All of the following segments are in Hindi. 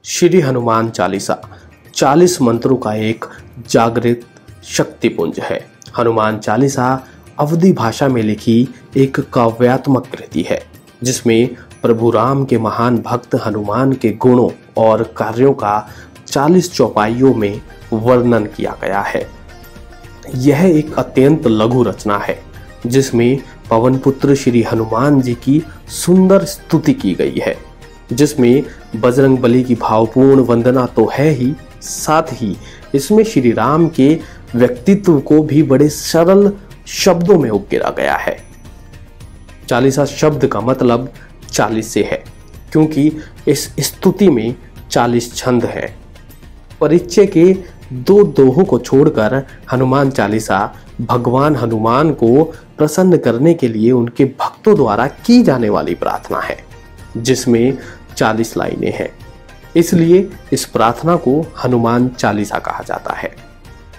श्री हनुमान चालीसा 40 मंत्रों का एक जागृत शक्तिपुंज है। हनुमान चालीसा अवधी भाषा में लिखी एक काव्यात्मक कृति है, जिसमें प्रभु राम के महान भक्त हनुमान के गुणों और कार्यों का 40 चौपाइयों में वर्णन किया गया है। यह एक अत्यंत लघु रचना है, जिसमें पवन पुत्र श्री हनुमान जी की सुंदर स्तुति की गई है, जिसमें बजरंगबली की भावपूर्ण वंदना तो है ही, साथ ही इसमें श्री राम के व्यक्तित्व को भी बड़े सरल शब्दों में उकेरा गया है। चालीसा शब्द का मतलब 40 से है, क्योंकि इस स्तुति में 40 छंद है। परिचय के दो दोहों को छोड़कर हनुमान चालीसा भगवान हनुमान को प्रसन्न करने के लिए उनके भक्तों द्वारा की जाने वाली प्रार्थना है, जिसमें 40 लाइनें हैं। इसलिए इस प्रार्थना को हनुमान चालीसा कहा जाता है।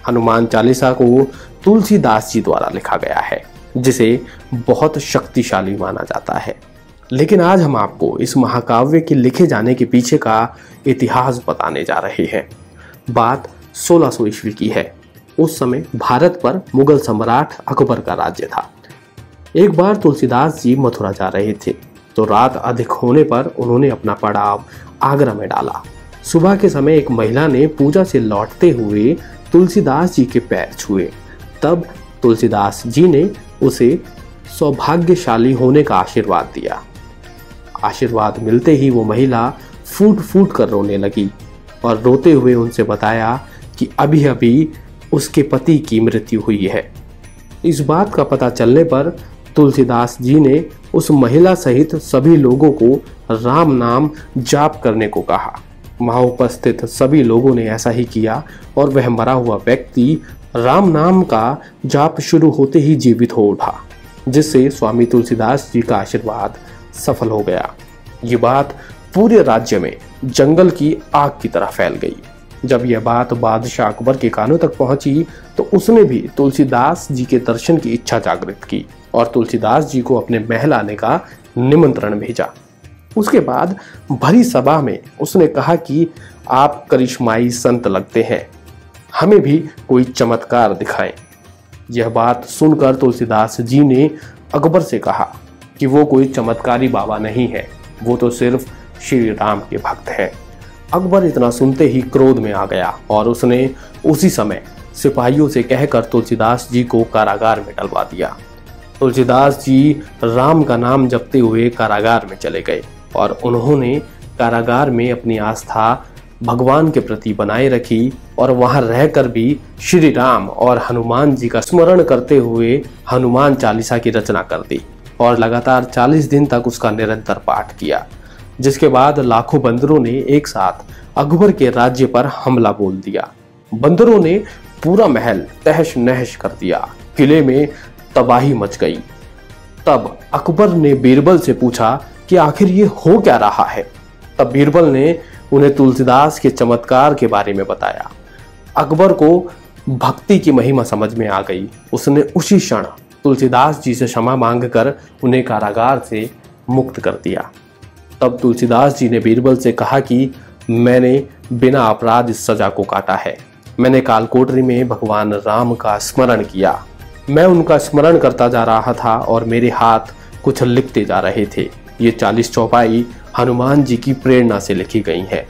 हनुमान चालीसा को तुलसीदास जी द्वारा लिखा गया है, जिसे बहुत शक्तिशाली माना जाता है। लेकिन आज हम आपको इस महाकाव्य के लिखे जाने के पीछे का इतिहास बताने जा रहे हैं। बात 1600 ईस्वी की है। उस समय भारत पर मुगल सम्राट अकबर का राज्य था। एक बार तुलसीदास जी मथुरा जा रहे थे, तो रात अधिक होने पर उन्होंने अपना पड़ाव आगरा में डाला। सुबह के समय एक महिला ने पूजा से लौटते हुए तुलसीदास जी के पैर छुए। तब तुलसीदास जी ने उसे सौभाग्यशाली होने का आशीर्वाद दिया। आशीर्वाद मिलते ही वो महिला फूट फूट कर रोने लगी और रोते हुए उनसे बताया कि अभी अभी उसके पति की मृत्यु हुई है। इस बात का पता चलने पर तुलसीदास जी ने उस महिला सहित सभी लोगों को राम नाम जाप करने को कहा। वहां उपस्थित सभी लोगों ने ऐसा ही किया और वह मरा हुआ व्यक्ति राम नाम का जाप शुरू होते ही जीवित हो उठा, जिससे स्वामी तुलसीदास जी का आशीर्वाद सफल हो गया। ये बात पूरे राज्य में जंगल की आग की तरह फैल गई। जब यह बात बादशाह अकबर के कानों तक पहुंची, तो उसने भी तुलसीदास जी के दर्शन की इच्छा जागृत की और तुलसीदास जी को अपने महल आने का निमंत्रण भेजा। उसके बाद भरी सभा में उसने कहा कि आप करिश्माई संत लगते हैं, हमें भी कोई चमत्कार दिखाएं। यह बात सुनकर तुलसीदास जी ने अकबर से कहा कि वो कोई चमत्कारी बाबा नहीं है, वो तो सिर्फ श्री राम के भक्त हैं। अकबर इतना सुनते ही क्रोध में आ गया और उसने उसी समय सिपाहियों से कहकर तुलसीदास जी को कारागार में डलवा दिया। तुलसीदास जी राम का नाम जपते हुए कारागार में चले गए और उन्होंने कारागार में अपनी आस्था भगवान के प्रति बनाए रखी और वहां रहकर भी श्री राम और हनुमान जी का स्मरण करते हुए हनुमान चालीसा की रचना कर दी और लगातार 40 दिन तक उसका निरंतर पाठ किया। जिसके बाद लाखों बंदरों ने एक साथ अकबर के राज्य पर हमला बोल दिया। बंदरों ने पूरा महल तहस नहस कर दिया। किले में तबाही मच गई। तब अकबर ने बीरबल से पूछा कि आखिर ये हो क्या रहा है। तब बीरबल ने उन्हें तुलसीदास के चमत्कार के बारे में बताया। अकबर को भक्ति की महिमा समझ में आ गई। उसने उसी क्षण तुलसीदास जी से क्षमा मांगकर उन्हें कारागार से मुक्त कर दिया। तब तुलसीदास जी ने बीरबल से कहा कि मैंने बिना अपराध इस सजा को काटा है। मैंने कालकोठरी में भगवान राम का स्मरण किया। मैं उनका स्मरण करता जा रहा था और मेरे हाथ कुछ लिखते जा रहे थे। ये 40 चौपाई हनुमान जी की प्रेरणा से लिखी गई हैं।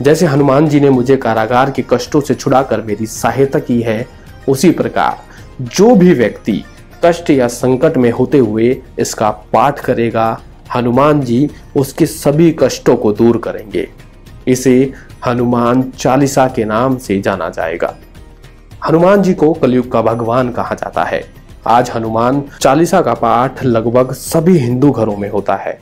जैसे हनुमान जी ने मुझे कारागार के कष्टों से छुड़ाकर मेरी सहायता की है, उसी प्रकार जो भी व्यक्ति कष्ट या संकट में होते हुए इसका पाठ करेगा, हनुमान जी उसके सभी कष्टों को दूर करेंगे। इसे हनुमान चालीसा के नाम से जाना जाएगा। हनुमान जी को कलयुग का भगवान कहा जाता है। आज हनुमान चालीसा का पाठ लगभग सभी हिंदू घरों में होता है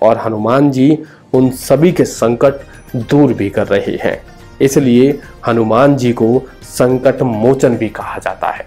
और हनुमान जी उन सभी के संकट दूर भी कर रहे हैं। इसलिए हनुमान जी को संकट मोचन भी कहा जाता है।